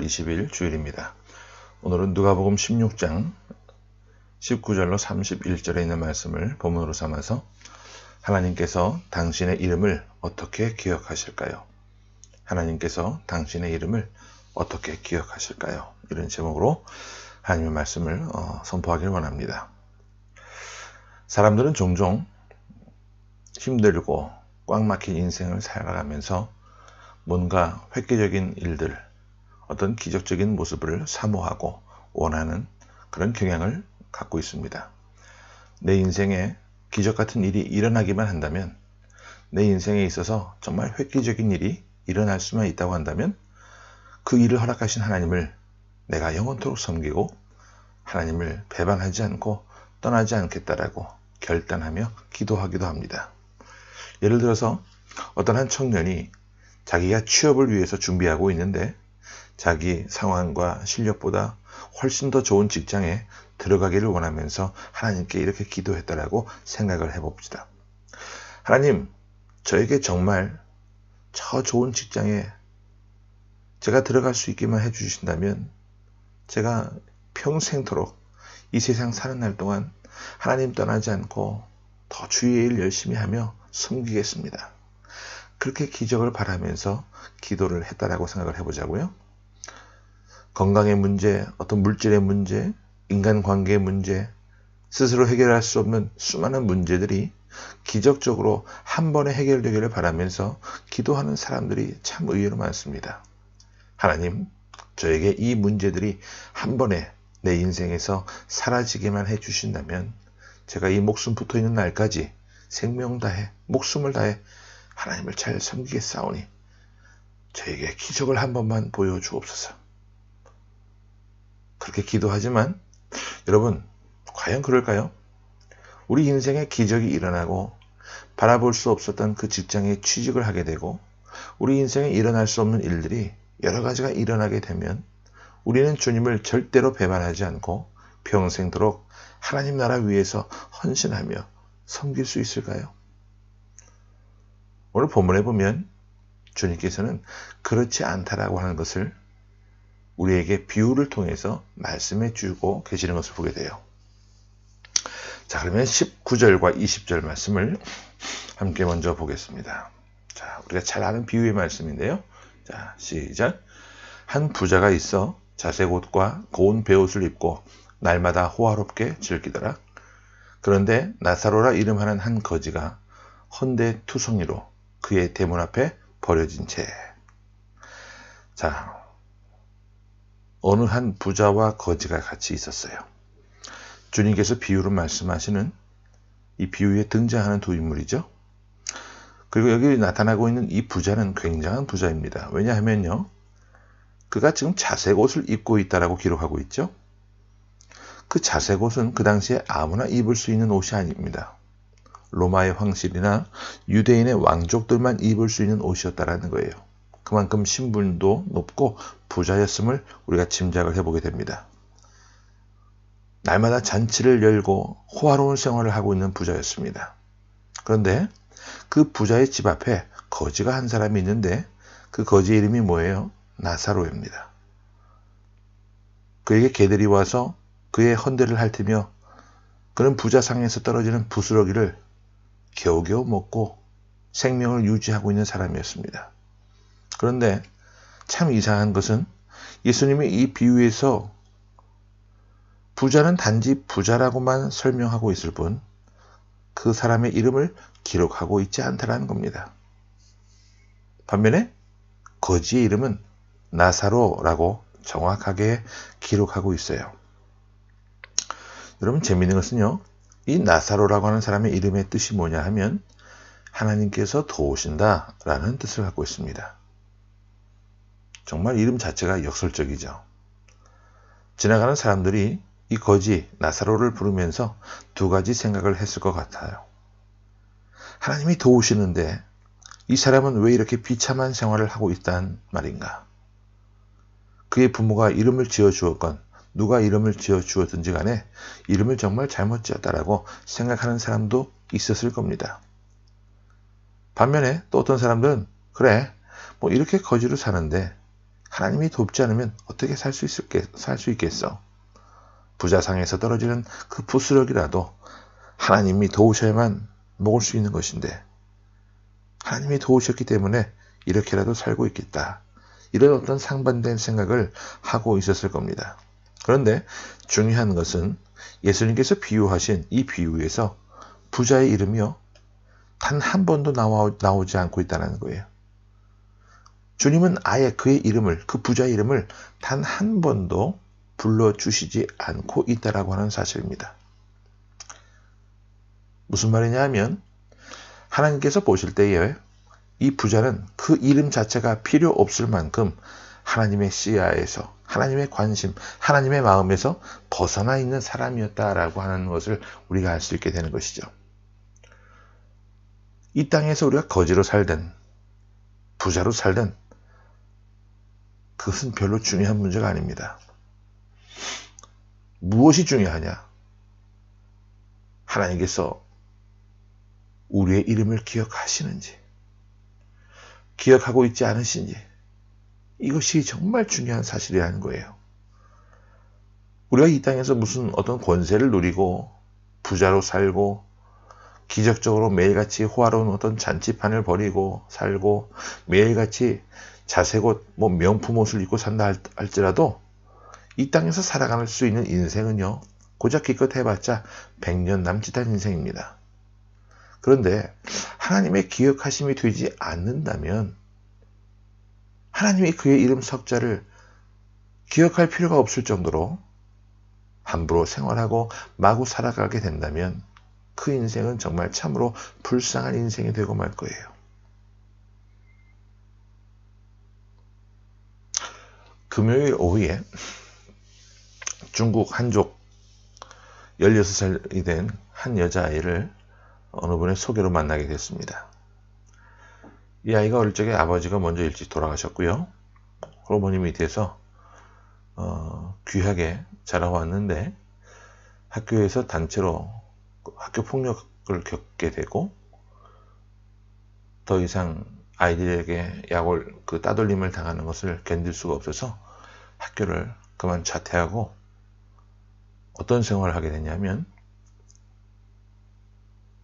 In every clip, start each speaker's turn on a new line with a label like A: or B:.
A: 20일 주일입니다. 오늘은 누가복음 16장 19절로 31절에 있는 말씀을 본문으로 삼아서 하나님께서 당신의 이름을 어떻게 기억하실까요? 하나님께서 당신의 이름을 어떻게 기억하실까요? 이런 제목으로 하나님의 말씀을 선포하기를 원합니다. 사람들은 종종 힘들고 꽉 막힌 인생을 살아가면서 뭔가 획기적인 일들, 어떤 기적적인 모습을 사모하고 원하는 그런 경향을 갖고 있습니다. 내 인생에 기적 같은 일이 일어나기만 한다면, 내 인생에 있어서 정말 획기적인 일이 일어날 수만 있다고 한다면 그 일을 허락하신 하나님을 내가 영원토록 섬기고 하나님을 배반하지 않고 떠나지 않겠다라고 결단하며 기도하기도 합니다. 예를 들어서 어떤 한 청년이 자기가 취업을 위해서 준비하고 있는데 자기 상황과 실력보다 훨씬 더 좋은 직장에 들어가기를 원하면서 하나님께 이렇게 기도했다라고 생각을 해봅시다. 하나님, 저에게 정말 저 좋은 직장에 제가 들어갈 수 있게만 해주신다면 제가 평생토록 이 세상 사는 날 동안 하나님 떠나지 않고 더 주의 일 열심히 하며 섬기겠습니다. 그렇게 기적을 바라면서 기도를 했다라고 생각을 해보자고요. 건강의 문제, 어떤 물질의 문제, 인간관계의 문제, 스스로 해결할 수 없는 수많은 문제들이 기적적으로 한 번에 해결되기를 바라면서 기도하는 사람들이 참 의외로 많습니다. 하나님, 저에게 이 문제들이 한 번에 내 인생에서 사라지게만 해주신다면 제가 이 목숨 붙어있는 날까지 생명 다해, 목숨을 다해 하나님을 잘 섬기겠사오니 저에게 기적을 한 번만 보여주옵소서. 그렇게 기도하지만 여러분, 과연 그럴까요? 우리 인생에 기적이 일어나고 바라볼 수 없었던 그 직장에 취직을 하게 되고 우리 인생에 일어날 수 없는 일들이 여러 가지가 일어나게 되면 우리는 주님을 절대로 배반하지 않고 평생도록 하나님 나라 위에서 헌신하며 섬길 수 있을까요? 오늘 본문에 보면 주님께서는 그렇지 않다라고 하는 것을 우리에게 비유를 통해서 말씀해 주고 계시는 것을 보게 돼요. 자, 그러면 19절과 20절 말씀을 함께 먼저 보겠습니다. 자, 우리가 잘 아는 비유의 말씀인데요. 자, 시작. 한 부자가 있어 자색 옷과 고운 베옷을 입고 날마다 호화롭게 즐기더라. 그런데 나사로라 이름하는 한 거지가 헌데 투성이로 그의 대문 앞에 버려진 채. 자, 어느 한 부자와 거지가 같이 있었어요. 주님께서 비유로 말씀하시는 이 비유에 등장하는 두 인물이죠. 그리고 여기 나타나고 있는 이 부자는 굉장한 부자입니다. 왜냐하면요, 그가 지금 자색 옷을 입고 있다라고 기록하고 있죠. 그 자색 옷은 그 당시에 아무나 입을 수 있는 옷이 아닙니다. 로마의 황실이나 유대인의 왕족들만 입을 수 있는 옷이었다라는 거예요. 그만큼 신분도 높고 부자였음을 우리가 짐작을 해보게 됩니다. 날마다 잔치를 열고 호화로운 생활을 하고 있는 부자였습니다. 그런데 그 부자의 집 앞에 거지가 한 사람이 있는데 그 거지의 이름이 뭐예요? 나사로입니다. 그에게 개들이 와서 그의 헌대를 핥으며 그는 부자 상에서 떨어지는 부스러기를 겨우겨우 먹고 생명을 유지하고 있는 사람이었습니다. 그런데 참 이상한 것은 예수님이 이 비유에서 부자는 단지 부자라고만 설명하고 있을 뿐 그 사람의 이름을 기록하고 있지 않다는 겁니다. 반면에 거지의 이름은 나사로라고 정확하게 기록하고 있어요. 여러분, 재미있는 것은요, 이 나사로라고 하는 사람의 이름의 뜻이 뭐냐 하면 하나님께서 도우신다 라는 뜻을 갖고 있습니다. 정말 이름 자체가 역설적이죠. 지나가는 사람들이 이 거지 나사로를 부르면서 두 가지 생각을 했을 것 같아요. 하나님이 도우시는데 이 사람은 왜 이렇게 비참한 생활을 하고 있단 말인가? 그의 부모가 이름을 지어주었건 누가 이름을 지어주었든지 간에 이름을 정말 잘못 지었다라고 생각하는 사람도 있었을 겁니다. 반면에 또 어떤 사람들은 그래, 뭐 이렇게 거지로 사는데 하나님이 돕지 않으면 어떻게 살 수 있겠어? 부자상에서 떨어지는 그 부스러기라도 하나님이 도우셔야만 먹을 수 있는 것인데, 하나님이 도우셨기 때문에 이렇게라도 살고 있겠다. 이런 어떤 상반된 생각을 하고 있었을 겁니다. 그런데 중요한 것은 예수님께서 비유하신 이 비유에서 부자의 이름이요, 단 한 번도 나오지 않고 있다는 거예요. 주님은 아예 그의 이름을, 그 부자의 이름을 단 한 번도 불러주시지 않고 있다라고 하는 사실입니다. 무슨 말이냐 하면, 하나님께서 보실 때에 이 부자는 그 이름 자체가 필요 없을 만큼 하나님의 시야에서, 하나님의 관심, 하나님의 마음에서 벗어나 있는 사람이었다라고 하는 것을 우리가 알 수 있게 되는 것이죠. 이 땅에서 우리가 거지로 살든 부자로 살든 그것은 별로 중요한 문제가 아닙니다. 무엇이 중요하냐? 하나님께서 우리의 이름을 기억하시는지, 기억하고 있지 않으신지, 이것이 정말 중요한 사실이라는 거예요. 우리가 이 땅에서 무슨 어떤 권세를 누리고 부자로 살고 기적적으로 매일같이 호화로운 어떤 잔치판을 벌이고 살고 매일같이 자색 옷, 명품 옷을 입고 산다 할지라도 이 땅에서 살아갈 수 있는 인생은요, 고작 기껏 해봤자 100년 남짓한 인생입니다. 그런데 하나님의 기억하심이 되지 않는다면, 하나님이 그의 이름 석자를 기억할 필요가 없을 정도로 함부로 생활하고 마구 살아가게 된다면 그 인생은 정말 참으로 불쌍한 인생이 되고 말 거예요. 금요일 오후에 중국 한족 16살이 된 한 여자아이를 어느 분의 소개로 만나게 됐습니다. 이 아이가 어릴 적에 아버지가 먼저 일찍 돌아가셨고요. 어머니 밑에서 귀하게 자라왔는데 학교에서 단체로 학교 폭력을 겪게 되고 더 이상 아이들에게 약올 따돌림을 당하는 것을 견딜 수가 없어서 학교를 그만 자퇴하고 어떤 생활을 하게 되냐면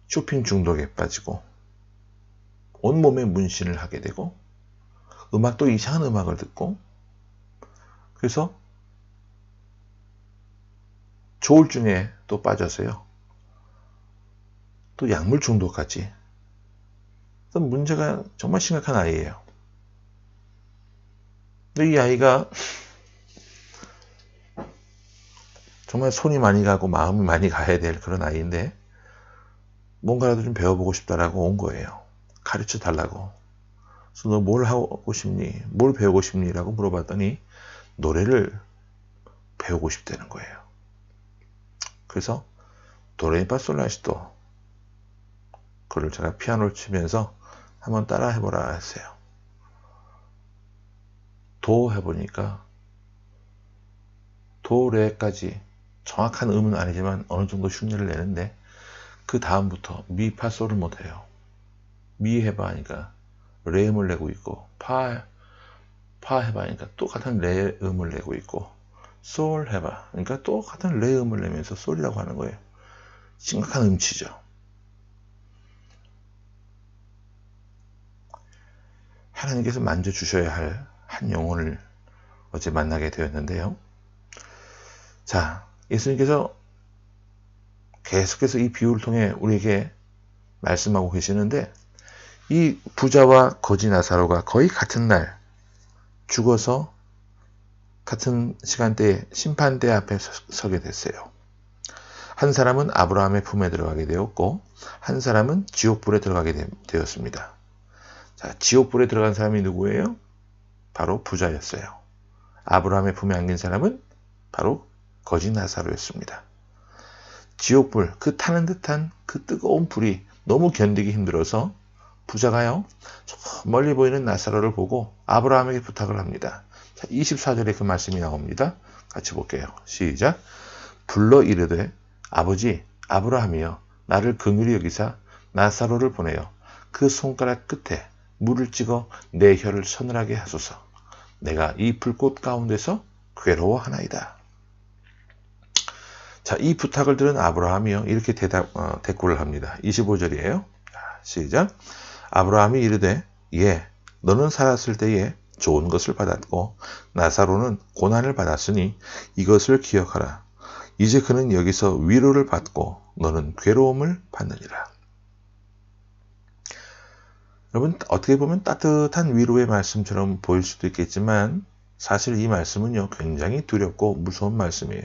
A: 쇼핑 중독에 빠지고 온몸에 문신을 하게 되고 음악도 이상한 음악을 듣고, 그래서 조울증에 또 빠져서요, 또 약물 중독까지. 문제가 정말 심각한 아이예요. 근데 이 아이가 정말 손이 많이 가고 마음이 많이 가야 될 그런 아이인데 뭔가라도 좀 배워보고 싶다라고 온 거예요. 가르쳐 달라고. 그래서 너 뭘 하고 싶니? 뭘 배우고 싶니? 라고 물어봤더니 노래를 배우고 싶다는 거예요. 그래서 도레미파솔라시도, 그걸 제가 피아노를 치면서 한번 따라 해보라 했어요. 도 해보니까 도레까지 정확한 음은 아니지만 어느 정도 흉내를 내는데 그 다음부터 미파솔을 못해요. 미 해봐 하니까 레 음을 내고 있고, 파 해봐 하니까 똑같은 레 음을 내고 있고, 솔 해봐 그러니까 똑같은 레 음을 내면서 솔이라고 하는 거예요. 심각한 음치죠. 하나님께서 만져주셔야 할 한 영혼을 어제 만나게 되었는데요. 자, 예수님께서 계속해서 이 비유를 통해 우리에게 말씀하고 계시는데, 이 부자와 거지 나사로가 거의 같은 날 죽어서 같은 시간대에 심판대 앞에 서게 됐어요. 한 사람은 아브라함의 품에 들어가게 되었고 한 사람은 지옥불에 들어가게 되었습니다. 자, 지옥불에 들어간 사람이 누구예요? 바로 부자였어요. 아브라함의 품에 안긴 사람은 바로 거지 나사로였습니다. 지옥불, 그 타는 듯한 그 뜨거운 불이 너무 견디기 힘들어서 부자가요, 저 멀리 보이는 나사로를 보고 아브라함에게 부탁을 합니다. 자, 24절에 그 말씀이 나옵니다. 같이 볼게요. 시작. 불러 이르되 아버지 아브라함이여, 나를 긍휼히 여기사 나사로를 보내어 그 손가락 끝에 물을 찍어 내 혀를 서늘하게 하소서. 내가 이 불꽃 가운데서 괴로워하나이다. 자, 이 부탁을 들은 아브라함이요 이렇게 대꾸를 합니다. 25절이에요. 시작. 아브라함이 이르되 예, 너는 살았을 때에 좋은 것을 받았고 나사로는 고난을 받았으니 이것을 기억하라. 이제 그는 여기서 위로를 받고 너는 괴로움을 받느니라. 여러분, 어떻게 보면 따뜻한 위로의 말씀처럼 보일 수도 있겠지만 사실 이 말씀은요 굉장히 두렵고 무서운 말씀이에요.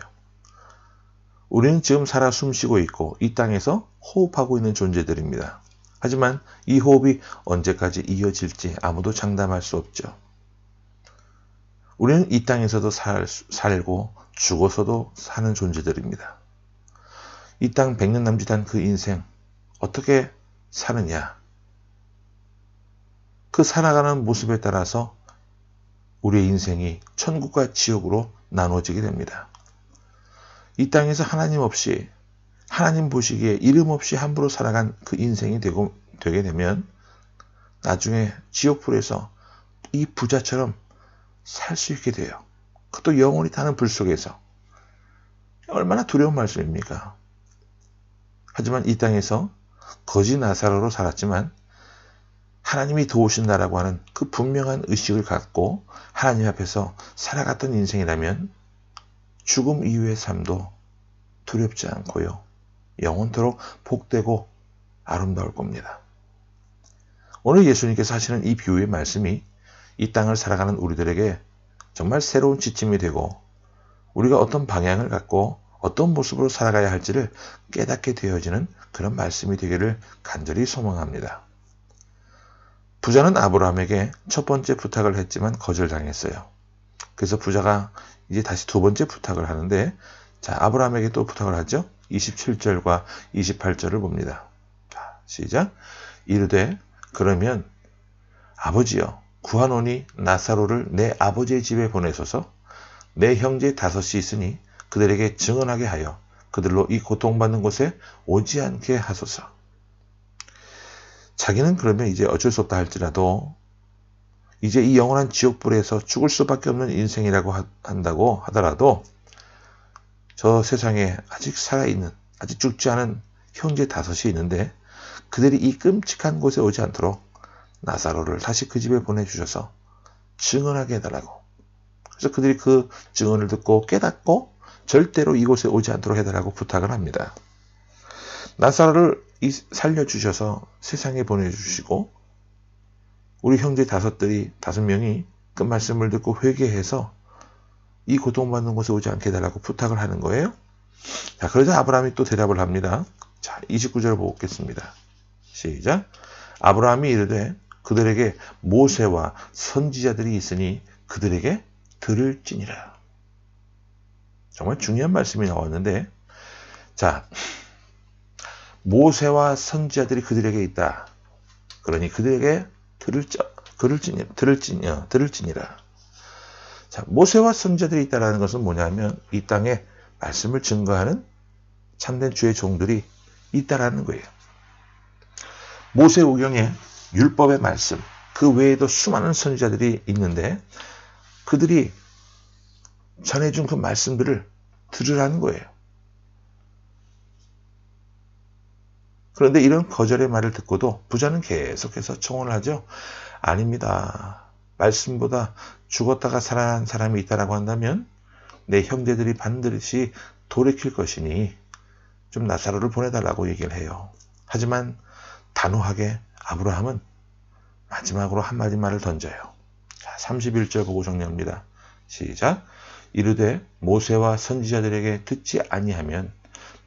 A: 우리는 지금 살아 숨쉬고 있고 이 땅에서 호흡하고 있는 존재들입니다. 하지만 이 호흡이 언제까지 이어질지 아무도 장담할 수 없죠. 우리는 이 땅에서도 살고 죽어서도 사는 존재들입니다. 이 땅 100년 남짓한 그 인생 어떻게 사느냐? 그 살아가는 모습에 따라서 우리의 인생이 천국과 지옥으로 나눠지게 됩니다. 이 땅에서 하나님 없이 하나님 보시기에 이름 없이 함부로 살아간 그 인생이 되게 되면 나중에 지옥불에서 이 부자처럼 살 수 있게 돼요. 그것도 영원히 타는 불 속에서. 얼마나 두려운 말씀입니까? 하지만 이 땅에서 거지 나사로로 살았지만 하나님이 도우신다라고 하는 그 분명한 의식을 갖고 하나님 앞에서 살아갔던 인생이라면 죽음 이후의 삶도 두렵지 않고요. 영원토록 복되고 아름다울 겁니다. 오늘 예수님께서 하시는 이 비유의 말씀이 이 땅을 살아가는 우리들에게 정말 새로운 지침이 되고 우리가 어떤 방향을 갖고 어떤 모습으로 살아가야 할지를 깨닫게 되어지는 그런 말씀이 되기를 간절히 소망합니다. 부자는 아브라함에게 첫 번째 부탁을 했지만 거절당했어요. 그래서 부자가 이제 다시 두 번째 부탁을 하는데 자, 아브라함에게 또 부탁을 하죠. 27절과 28절을 봅니다. 자, 시작. 이르되 그러면 아버지여 구하노니 나사로를 내 아버지의 집에 보내소서. 내 형제 5이 있으니 그들에게 증언하게 하여 그들로 이 고통받는 곳에 오지 않게 하소서. 자기는 그러면 이제 어쩔 수 없다 할지라도 이제 이 영원한 지옥불에서 죽을 수밖에 없는 인생이라고 한다고 하더라도 저 세상에 아직 살아있는 아직 죽지 않은 형제 5이 있는데 그들이 이 끔찍한 곳에 오지 않도록 나사로를 다시 그 집에 보내주셔서 증언하게 해달라고. 그래서 그들이 그 증언을 듣고 깨닫고 절대로 이곳에 오지 않도록 해달라고 부탁을 합니다. 나사로를 살려주셔서 세상에 보내주시고 우리 형제 5명이 그 말씀을 듣고 회개해서 이 고통받는 곳에 오지 않게 해달라고 부탁을 하는 거예요. 자, 그러자 아브라함이 또 대답을 합니다. 자, 29절을 보겠습니다. 시작. 아브라함이 이르되 그들에게 모세와 선지자들이 있으니 그들에게 들을지니라. 정말 중요한 말씀이 나왔는데 자, 모세와 선지자들이 그들에게 있다. 그러니 그들에게 들을지니라. 자, 모세와 선지자들이 있다라는 것은 뭐냐면 이 땅에 말씀을 증거하는 참된 주의 종들이 있다라는 거예요. 모세오경에 율법의 말씀, 그 외에도 수많은 선지자들이 있는데 그들이 전해준 그 말씀들을 들으라는 거예요. 그런데 이런 거절의 말을 듣고도 부자는 계속해서 청혼을 하죠. 아닙니다. 말씀보다 죽었다가 살아난 사람이 있다라고 한다면 내 형제들이 반드시 돌이킬 것이니 좀 나사로를 보내달라고 얘기를 해요. 하지만 단호하게 아브라함은 마지막으로 한마디 말을 던져요. 자, 31절 보고 정리합니다. 시작. 이르되 모세와 선지자들에게 듣지 아니하면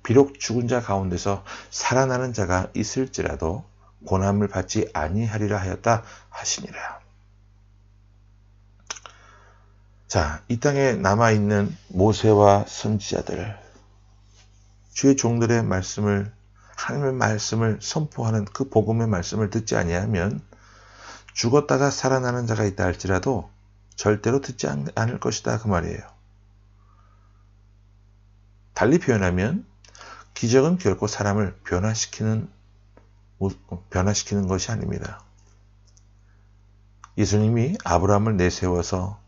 A: 비록 죽은 자 가운데서 살아나는 자가 있을지라도 고난을 받지 아니하리라 하였다 하시니라. 자, 이 땅에 남아있는 모세와 선지자들, 주의 종들의 말씀을, 하나님의 말씀을 선포하는 그 복음의 말씀을 듣지 아니하면 죽었다가 살아나는 자가 있다 할지라도 절대로 듣지 않을 것이다 그 말이에요. 달리 표현하면 기적은 결코 사람을 변화시키는 것이 아닙니다. 예수님이 아브라함을 내세워서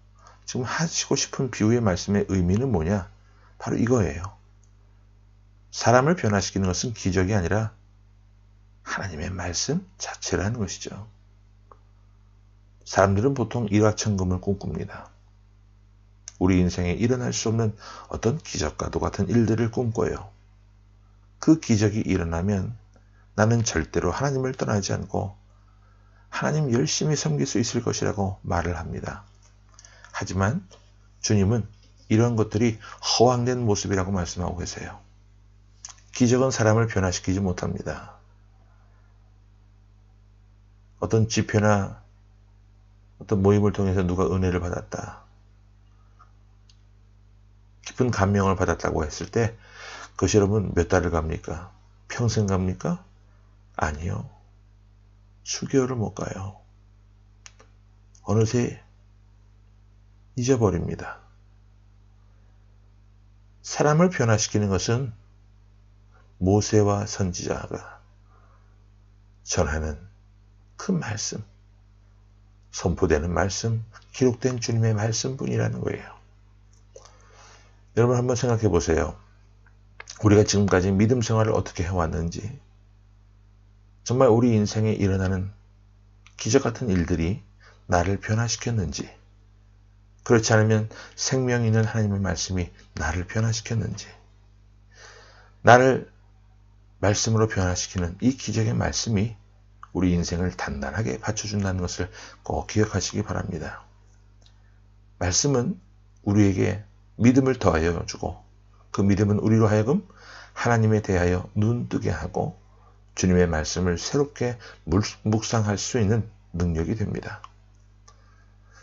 A: 지금 하시고 싶은 비유의 말씀의 의미는 뭐냐? 바로 이거예요. 사람을 변화시키는 것은 기적이 아니라 하나님의 말씀 자체라는 것이죠. 사람들은 보통 일확천금을 꿈꿉니다. 우리 인생에 일어날 수 없는 어떤 기적과도 같은 일들을 꿈꿔요. 그 기적이 일어나면 나는 절대로 하나님을 떠나지 않고 하나님 열심히 섬길 수 있을 것이라고 말을 합니다. 하지만 주님은 이런 것들이 허황된 모습이라고 말씀하고 계세요. 기적은 사람을 변화시키지 못합니다. 어떤 집회나 어떤 모임을 통해서 누가 은혜를 받았다, 깊은 감명을 받았다고 했을 때 그것이 여러분 몇 달을 갑니까? 평생 갑니까? 아니요. 수개월을 못 가요. 어느새 잊어버립니다. 사람을 변화시키는 것은 모세와 선지자가 전하는 그 말씀, 선포되는 말씀, 기록된 주님의 말씀뿐이라는 거예요. 여러분 한번 생각해 보세요. 우리가 지금까지 믿음 생활을 어떻게 해왔는지, 정말 우리 인생에 일어나는 기적 같은 일들이 나를 변화시켰는지, 그렇지 않으면 생명 있는 하나님의 말씀이 나를 변화시켰는지, 나를 말씀으로 변화시키는 이 기적의 말씀이 우리 인생을 단단하게 받쳐준다는 것을 꼭 기억하시기 바랍니다. 말씀은 우리에게 믿음을 더하여 주고 그 믿음은 우리로 하여금 하나님에 대하여 눈뜨게 하고 주님의 말씀을 새롭게 묵상할 수 있는 능력이 됩니다.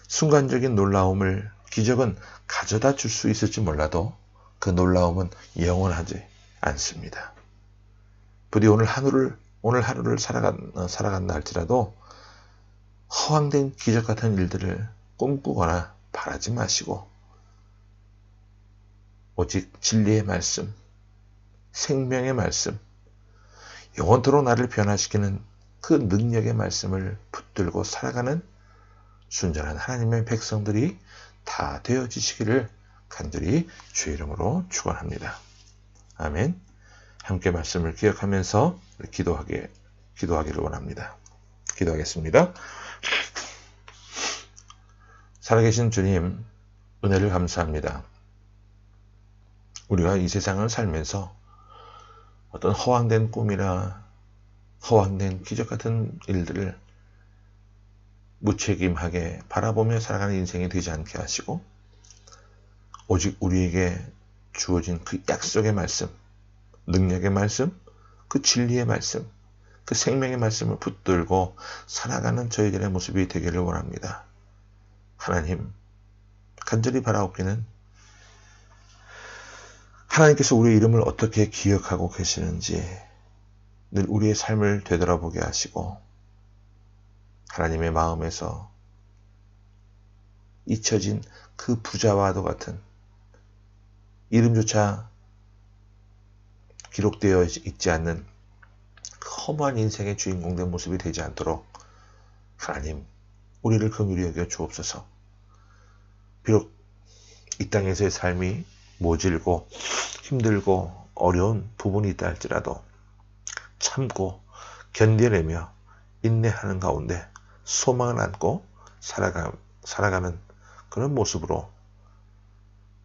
A: 순간적인 놀라움을 기적은 가져다 줄 수 있을지 몰라도 그 놀라움은 영원하지 않습니다. 부디 오늘 하루를 살아간다 할지라도 허황된 기적 같은 일들을 꿈꾸거나 바라지 마시고 오직 진리의 말씀, 생명의 말씀, 영원토록 나를 변화시키는 그 능력의 말씀을 붙들고 살아가는 순전한 하나님의 백성들이 다 되어지시기를 간절히 주의 이름으로 축원합니다. 아멘. 함께 말씀을 기억하면서 기도하기를 원합니다. 기도하겠습니다. 살아계신 주님, 은혜를 감사합니다. 우리가 이 세상을 살면서 어떤 허황된 꿈이나 허황된 기적 같은 일들을 무책임하게 바라보며 살아가는 인생이 되지 않게 하시고 오직 우리에게 주어진 그 약속의 말씀, 능력의 말씀, 그 진리의 말씀, 그 생명의 말씀을 붙들고 살아가는 저희들의 모습이 되기를 원합니다. 하나님, 간절히 바라옵기는 하나님께서 우리의 이름을 어떻게 기억하고 계시는지 늘 우리의 삶을 되돌아보게 하시고 하나님의 마음에서 잊혀진 그 부자와도 같은 이름조차 기록되어 있지 않는 그 허무한 인생의 주인공된 모습이 되지 않도록 하나님, 우리를 긍휼히 여겨 주옵소서. 비록 이 땅에서의 삶이 모질고 힘들고 어려운 부분이 있다 할지라도 참고 견뎌내며 인내하는 가운데 소망을 안고 살아가는 그런 모습으로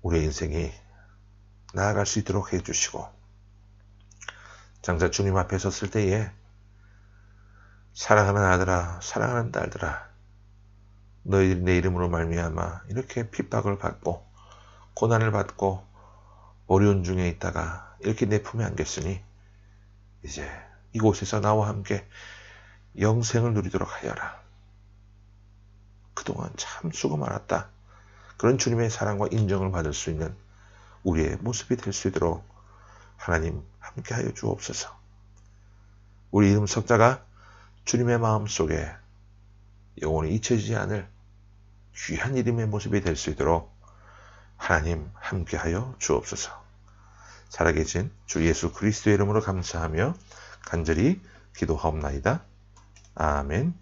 A: 우리의 인생이 나아갈 수 있도록 해주시고 장차 주님 앞에 섰을 때에 사랑하는 아들아, 사랑하는 딸들아, 너희들이 내 이름으로 말미암아 이렇게 핍박을 받고 고난을 받고 어려운 중에 있다가 이렇게 내 품에 안겼으니 이제 이곳에서 나와 함께 영생을 누리도록 하여라. 그동안 참 수고 많았다. 그런 주님의 사랑과 인정을 받을 수 있는 우리의 모습이 될 수 있도록 하나님 함께하여 주옵소서. 우리 이름 석자가 주님의 마음속에 영원히 잊혀지지 않을 귀한 이름의 모습이 될 수 있도록 하나님 함께하여 주옵소서. 살아계신 주 예수 그리스도의 이름으로 감사하며 간절히 기도하옵나이다. 아멘.